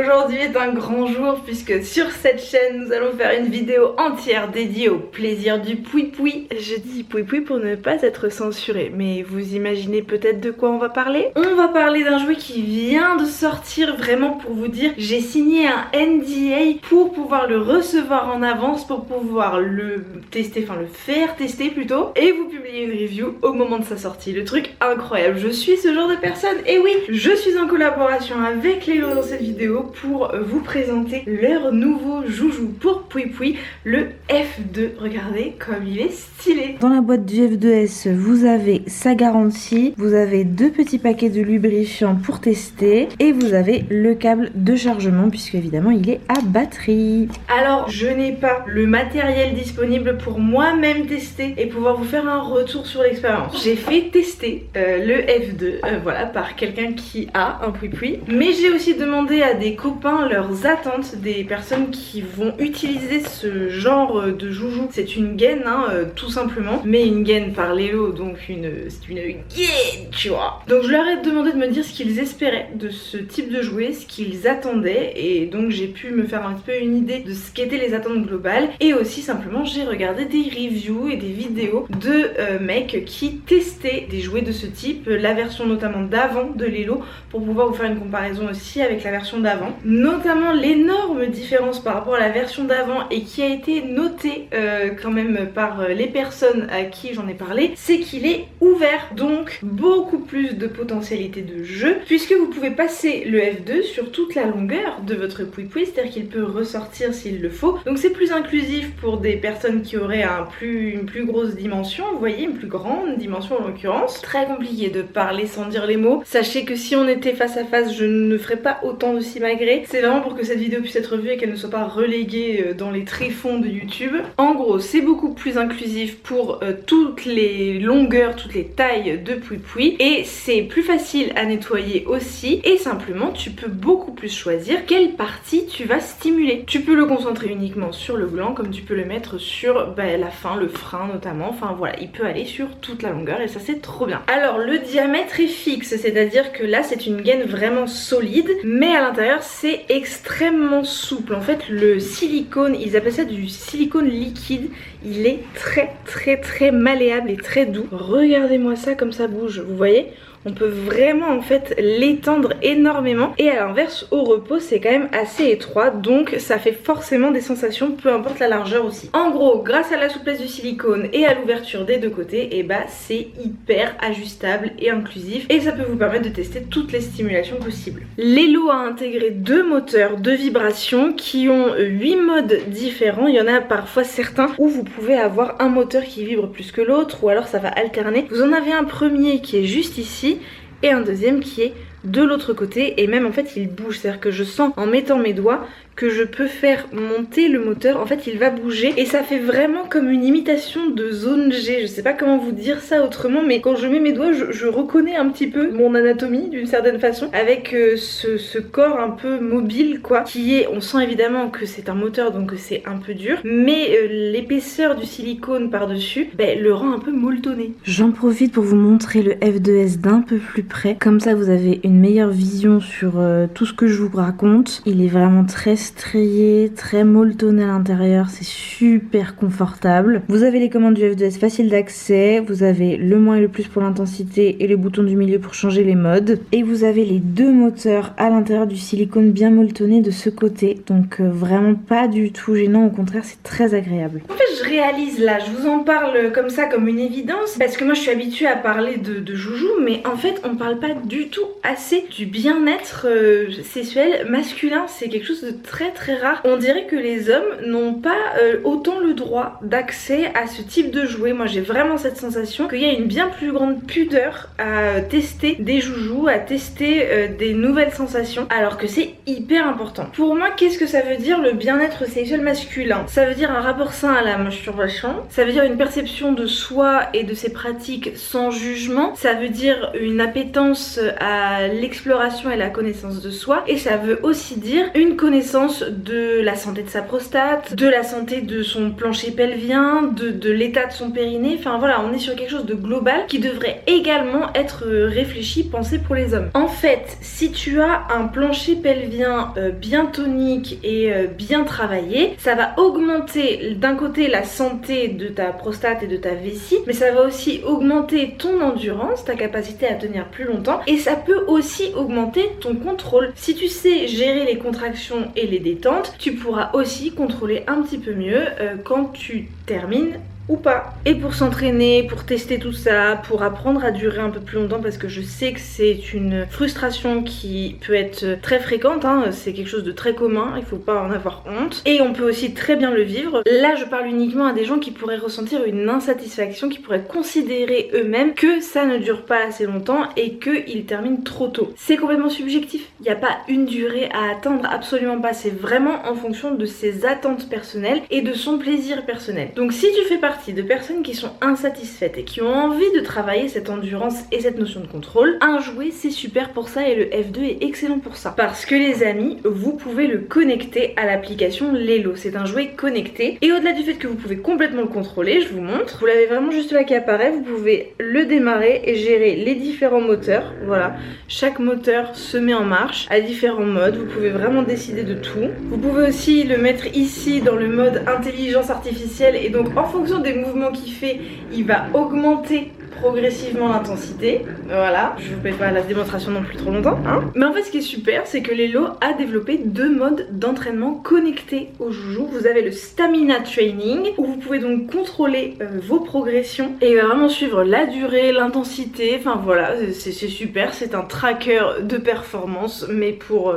Aujourd'hui est un grand jour puisque sur cette chaîne nous allons faire une vidéo entière dédiée au plaisir du pouipoui. Je dis pouipoui pour ne pas être censuré, mais vous imaginez peut-être de quoi on va parler? On va parler d'un jouet qui vient de sortir, vraiment pour vous dire, j'ai signé un NDA pour pouvoir le recevoir en avance, pour pouvoir le tester, enfin le faire tester plutôt, et vous publier une review au moment de sa sortie. Le truc incroyable, je suis ce genre de personne, et oui, je suis en collaboration avec Lélo dans cette vidéo pour vous présenter leur nouveau joujou pour pouipoui, le F2. Regardez comme il est stylé. Dans la boîte du F2S, vous avez sa garantie, vous avez 2 petits paquets de lubrifiant pour tester et vous avez le câble de chargement puisque évidemment il est à batterie. Alors je n'ai pas le matériel disponible pour moi-même tester et pouvoir vous faire un retour sur l'expérience. J'ai fait tester le F2 voilà, par quelqu'un qui a un pouipoui, mais j'ai aussi demandé à des copains leurs attentes, des personnes qui vont utiliser ce genre de joujou. C'est une gaine hein, tout simplement, mais une gaine par Lélo, donc c'est une gaine, tu vois. Donc je leur ai demandé de me dire ce qu'ils espéraient de ce type de jouet, ce qu'ils attendaient, et donc j'ai pu me faire un petit peu une idée de ce qu'étaient les attentes globales, et aussi simplement j'ai regardé des reviews et des vidéos de mecs qui testaient des jouets de ce type, la version notamment d'avant de Lélo, pour pouvoir vous faire une comparaison aussi avec la version d'avant, notamment l'énorme différence par rapport à la version d'avant et qui a été notée quand même par les personnes à qui j'en ai parlé, c'est qu'il est ouvert, donc beaucoup plus de potentialité de jeu puisque vous pouvez passer le F2 sur toute la longueur de votre pouipoui, c'est-à-dire qu'il peut ressortir s'il le faut, donc c'est plus inclusif pour des personnes qui auraient une plus grosse dimension, vous voyez, une plus grande dimension en l'occurrence. Très compliqué de parler sans dire les mots, sachez que si on était face à face je ne ferais pas autant de simagrées, c'est vraiment pour que cette vidéo puisse être vue et qu'elle ne soit pas reléguée dans les tréfonds de YouTube. En gros c'est beaucoup plus inclusif pour toutes les longueurs, toutes les tailles de pouipoui, et c'est plus facile à nettoyer aussi, et simplement tu peux beaucoup plus choisir quelle partie tu vas stimuler. Tu peux le concentrer uniquement sur le gland comme tu peux le mettre sur la fin, le frein notamment, enfin voilà, il peut aller sur toute la longueur et ça c'est trop bien. Alors le diamètre est fixe, c'est-à-dire que là c'est une gaine vraiment solide, mais à l'intérieur c'est extrêmement souple. En fait le silicone, ils appellent ça du silicone liquide, il est très malléable et très doux. Regardez-moi ça comme ça bouge, vous voyez? On peut vraiment en fait l'étendre énormément, et à l'inverse au repos c'est quand même assez étroit, donc ça fait forcément des sensations peu importe la largeur aussi. En gros grâce à la souplesse du silicone et à l'ouverture des deux côtés, et bah c'est hyper ajustable et inclusif et ça peut vous permettre de tester toutes les stimulations possibles. Lélo a intégré 2 moteurs de vibration qui ont 8 modes différents. Il y en a parfois certains où vous pouvez avoir un moteur qui vibre plus que l'autre ou alors ça va alterner. Vous en avez un premier qui est juste ici et un deuxième qui est de l'autre côté, et même en fait il bouge, c'est à dire que je sens en mettant mes doigts que je peux faire monter le moteur, en fait il va bouger et ça fait vraiment comme une imitation de zone G, je sais pas comment vous dire ça autrement, mais quand je mets mes doigts je reconnais un petit peu mon anatomie d'une certaine façon avec ce corps un peu mobile quoi, qui est, on sent évidemment que c'est un moteur donc c'est un peu dur, mais l'épaisseur du silicone par dessus le rend un peu molletonné. J'en profite pour vous montrer le F2S d'un peu plus près, comme ça vous avez une meilleure vision sur tout ce que je vous raconte. Il est vraiment très strié, très molletonné à l'intérieur, c'est super confortable. Vous avez les commandes du F2S faciles d'accès, vous avez le moins et le plus pour l'intensité et le bouton du milieu pour changer les modes, et vous avez les 2 moteurs à l'intérieur du silicone bien molletonné de ce côté, donc vraiment pas du tout gênant, au contraire c'est très agréable. En fait je réalise là, je vous en parle comme ça comme une évidence parce que moi je suis habituée à parler de joujou, mais en fait on parle pas du tout assez du bien-être sexuel masculin, c'est quelque chose de très rare. On dirait que les hommes n'ont pas autant le droit d'accès à ce type de jouet. Moi j'ai vraiment cette sensation qu'il y a une bien plus grande pudeur à tester des joujous, à tester des nouvelles sensations, alors que c'est hyper important. Pour moi qu'est-ce que ça veut dire le bien-être sexuel masculin? Ça veut dire un rapport sain à la masturbation, ça veut dire une perception de soi et de ses pratiques sans jugement, ça veut dire une appétence à l'exploration et la connaissance de soi, et ça veut aussi dire une connaissance de la santé de sa prostate, de la santé de son plancher pelvien, de l'état de son périnée, enfin voilà, on est sur quelque chose de global qui devrait également être réfléchi, pensé pour les hommes. En fait, si tu as un plancher pelvien bien tonique et bien travaillé, ça va augmenter d'un côté la santé de ta prostate et de ta vessie, mais ça va aussi augmenter ton endurance, ta capacité à tenir plus longtemps, et ça peut aussi augmenter ton contrôle. Si tu sais gérer les contractions et les détentes, tu pourras aussi contrôler un petit peu mieux quand tu termines ou pas. Et pour s'entraîner, pour tester tout ça, pour apprendre à durer un peu plus longtemps, parce que je sais que c'est une frustration qui peut être très fréquente, hein, c'est quelque chose de très commun, il faut pas en avoir honte, et on peut aussi très bien le vivre. Là je parle uniquement à des gens qui pourraient ressentir une insatisfaction, qui pourraient considérer eux-mêmes que ça ne dure pas assez longtemps et qu'ils terminent trop tôt. C'est complètement subjectif, il n'y a pas une durée à atteindre, absolument pas, c'est vraiment en fonction de ses attentes personnelles et de son plaisir personnel. Donc si tu fais partie de personnes qui sont insatisfaites et qui ont envie de travailler cette endurance et cette notion de contrôle, un jouet c'est super pour ça, et le F2 est excellent pour ça. Parce que les amis, vous pouvez le connecter à l'application Lelo. C'est un jouet connecté, et au-delà du fait que vous pouvez complètement le contrôler, je vous montre, vous l'avez vraiment juste là qui apparaît, vous pouvez le démarrer et gérer les différents moteurs. Voilà, chaque moteur se met en marche à différents modes, vous pouvez vraiment décider de tout. Vous pouvez aussi le mettre ici dans le mode intelligence artificielle, et donc en fonction des mouvements qu'il fait, il va augmenter progressivement l'intensité. Voilà, je vous fais pas la démonstration non plus trop longtemps, hein. Mais en fait ce qui est super, c'est que Lelo a développé 2 modes d'entraînement connectés au joujou. Vous avez le Stamina Training, où vous pouvez donc contrôler vos progressions, et il va vraiment suivre la durée, l'intensité, enfin voilà, c'est super, c'est un tracker de performance, mais pour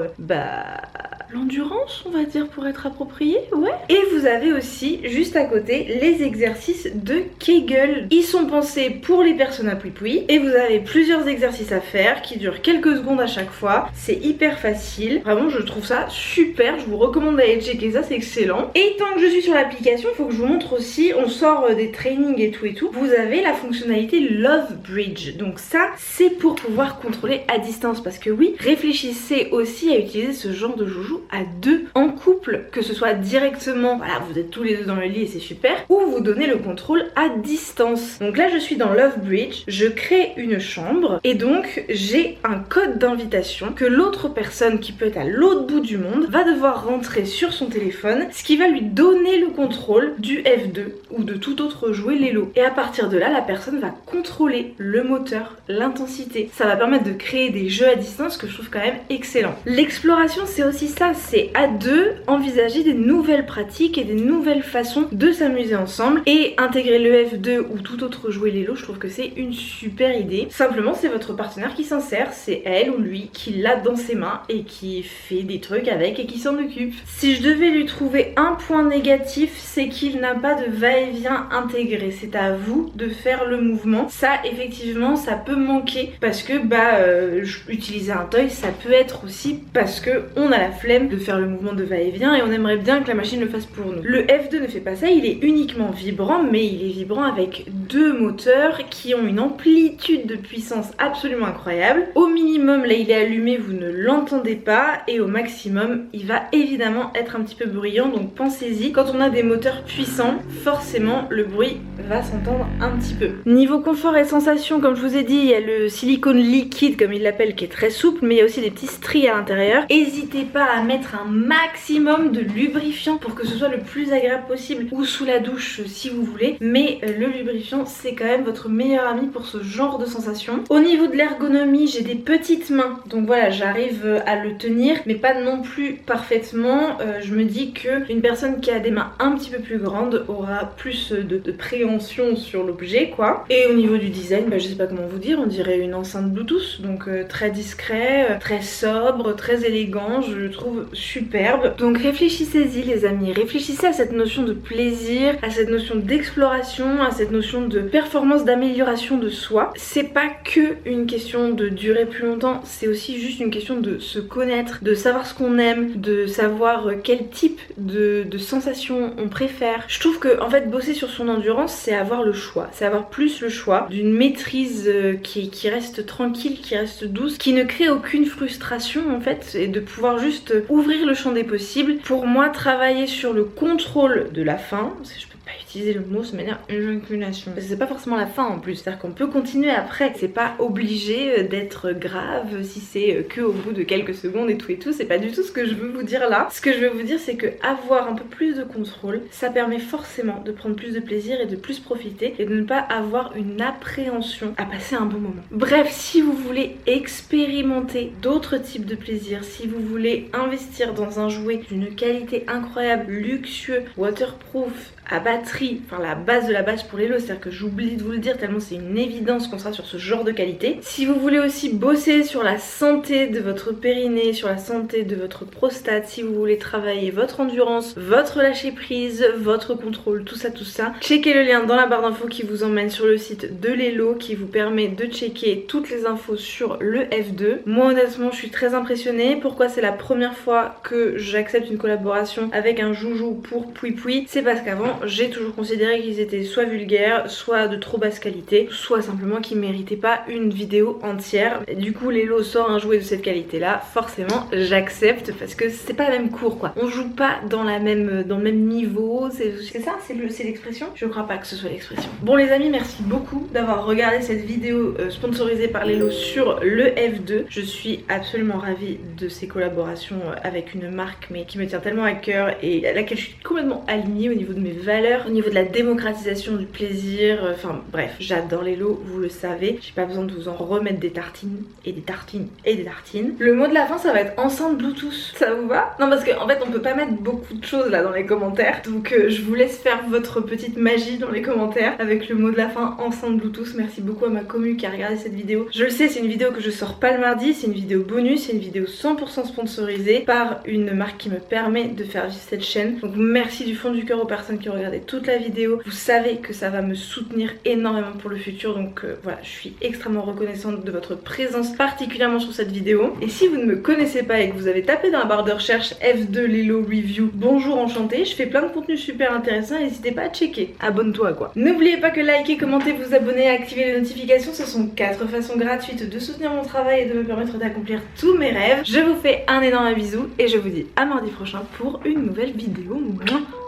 l'endurance, on va dire, pour être approprié, ouais. Et vous avez aussi, juste à côté, les exercices de Kegel. Ils sont pensés pour les personnes à poui-poui, et vous avez plusieurs exercices à faire qui durent quelques secondes à chaque fois. C'est hyper facile. Vraiment, je trouve ça super. Je vous recommande d'aller checker ça, c'est excellent. Et tant que je suis sur l'application, il faut que je vous montre aussi, on sort des trainings et tout. Vous avez la fonctionnalité Love Bridge. Donc ça, c'est pour pouvoir contrôler à distance. Parce que oui, réfléchissez aussi à utiliser ce genre de joujou à 2 en couple, que ce soit directement, voilà, vous êtes tous les 2 dans le lit et c'est super, ou vous donnez le contrôle à distance. Donc là je suis dans Love Bridge, je crée une chambre, et donc j'ai un code d'invitation que l'autre personne, qui peut être à l'autre bout du monde, va devoir rentrer sur son téléphone, ce qui va lui donner le contrôle du F2 ou de tout autre jouet Lelo. Et à partir de là, la personne va contrôler le moteur, l'intensité. Ça va permettre de créer des jeux à distance que je trouve quand même excellent. L'exploration, c'est aussi ça, c'est à 2 envisager des nouvelles pratiques et des nouvelles façons de s'amuser ensemble, et intégrer le F2 ou tout autre jouet Lelo, je trouve que c'est une super idée. Simplement c'est votre partenaire qui s'en sert, c'est elle ou lui qui l'a dans ses mains et qui fait des trucs avec et qui s'en occupe. Si je devais lui trouver un point négatif, c'est qu'il n'a pas de va-et-vient intégré, c'est à vous de faire le mouvement. Ça effectivement ça peut manquer, parce que utiliser un toy, ça peut être aussi parce que on a la flemme de faire le mouvement de va-et-vient et on aimerait bien que la machine le fasse pour nous. Le F2 ne fait pas ça, il est uniquement vibrant, mais il est vibrant avec 2 moteurs qui ont une amplitude de puissance absolument incroyable. Au minimum, là il est allumé, vous ne l'entendez pas, et au maximum, il va évidemment être un petit peu bruyant, donc pensez-y. Quand on a des moteurs puissants, forcément le bruit va s'entendre un petit peu. Niveau confort et sensation, comme je vous ai dit, il y a le silicone liquide, comme il l'appelle, qui est très souple, mais il y a aussi des petits stries à l'intérieur. N'hésitez pas à mettre un maximum de lubrifiant pour que ce soit le plus agréable possible, ou sous la douche si vous voulez, mais le lubrifiant c'est quand même votre meilleur ami pour ce genre de sensation. Au niveau de l'ergonomie, j'ai des petites mains, donc voilà, j'arrive à le tenir, mais pas non plus parfaitement. Je me dis que une personne qui a des mains un petit peu plus grandes aura plus de préhension sur l'objet, quoi. Et au niveau du design, je sais pas comment vous dire, on dirait une enceinte Bluetooth, donc très discret, très sobre, très élégant, je le trouve superbe. Donc réfléchissez-y les amis, réfléchissez à cette notion de plaisir, à cette notion d'exploration, à cette notion de performance, d'amélioration de soi. C'est pas que une question de durer plus longtemps, c'est aussi juste une question de se connaître, de savoir ce qu'on aime, de savoir quel type de sensations on préfère. Je trouve que en fait bosser sur son endurance, c'est avoir le choix, c'est avoir plus le choix d'une maîtrise qui reste tranquille, qui reste douce, qui ne crée aucune frustration en fait, et de pouvoir juste ouvrir le champ des possibles. Pour moi, travailler sur le contrôle de la faim, parce que je peux pas utiliser le mot de manière éjaculation, parce que c'est pas forcément la fin en plus, c'est-à-dire qu'on peut continuer après, c'est pas obligé d'être grave si c'est que au bout de quelques secondes et tout, c'est pas du tout ce que je veux vous dire là. Ce que je veux vous dire, c'est que avoir un peu plus de contrôle, ça permet forcément de prendre plus de plaisir et de plus profiter et de ne pas avoir une appréhension à passer un bon moment. Bref, si vous voulez expérimenter d'autres types de plaisirs, si vous voulez investir dans un jouet d'une qualité incroyable, luxueux, waterproof, à batterie, enfin la base de la base pour les lots, c'est-à-dire que j'oublie de vous le dire tellement c'est une évidence qu'on sera sur ce genre de qualité. Si vous voulez aussi bosser sur la santé de votre périnée, sur la santé de votre prostate, si vous voulez travailler votre endurance, votre lâcher prise, votre contrôle, tout ça, checkez le lien dans la barre d'infos qui vous emmène sur le site de Lelo qui vous permet de checker toutes les infos sur le F2. Moi honnêtement je suis très impressionnée. Pourquoi c'est la première fois que j'accepte une collaboration avec un joujou pour Pouipoui? C'est parce qu'avant j'ai toujours considéré qu'ils étaient soit vulgaires, soit de trop basse qualité, soit simplement qu'ils méritaient pas une vidéo entière. Et du coup Lelo sort un jouet de cette qualité là, forcément j'accepte parce que c'est pas la même cour quoi. On joue pas dans le même niveau, c'est ça, c'est l'expression? Je crois pas que ce soit l'expression. Bon les amis, merci beaucoup d'avoir regardé cette vidéo sponsorisée par Lelo sur le F2. Je suis absolument ravie de ces collaborations avec une marque mais qui me tient tellement à cœur et à laquelle je suis complètement alignée au niveau de mes valeurs, au niveau de la démocratisation du plaisir, enfin bref, j'adore Lelo, vous le savez, j'ai pas besoin de vous en remettre des tartines et des tartines et des tartines. Le mot de la fin ça va être enceinte Bluetooth, ça vous va? Non parce qu'en fait on peut pas mettre beaucoup de choses là dans les commentaires, donc je vous laisse faire votre petite magie dans les commentaires avec le mot de la fin enceinte Bluetooth. Merci beaucoup à ma commu qui a regardé cette vidéo. Je le sais, c'est une vidéo que je sors pas le mardi, c'est une vidéo bonus, c'est une vidéo 100% sponsorisée par une marque qui me permet de faire vivre cette chaîne. Donc merci du fond du cœur aux personnes qui ont regardé toute la vidéo. Vous savez que ça va me soutenir énormément pour le futur, donc voilà, je suis extrêmement reconnaissante de votre présence, particulièrement sur cette vidéo. Et si vous ne me connaissez pas et que vous avez tapé dans la barre de recherche F2 Lelo Review, bonjour enchanté, je fais plein de contenus super intéressants, n'hésitez pas à checker. Abonne-toi quoi. N'oubliez pas que liker, commenter, vous abonner, activer les notifications, ce sont 4 façons gratuites de soutenir mon travail et de me permettre d'accomplir tous mes rêves. Je vous fais un énorme bisou et je vous dis à mardi prochain pour une nouvelle vidéo. Mouah.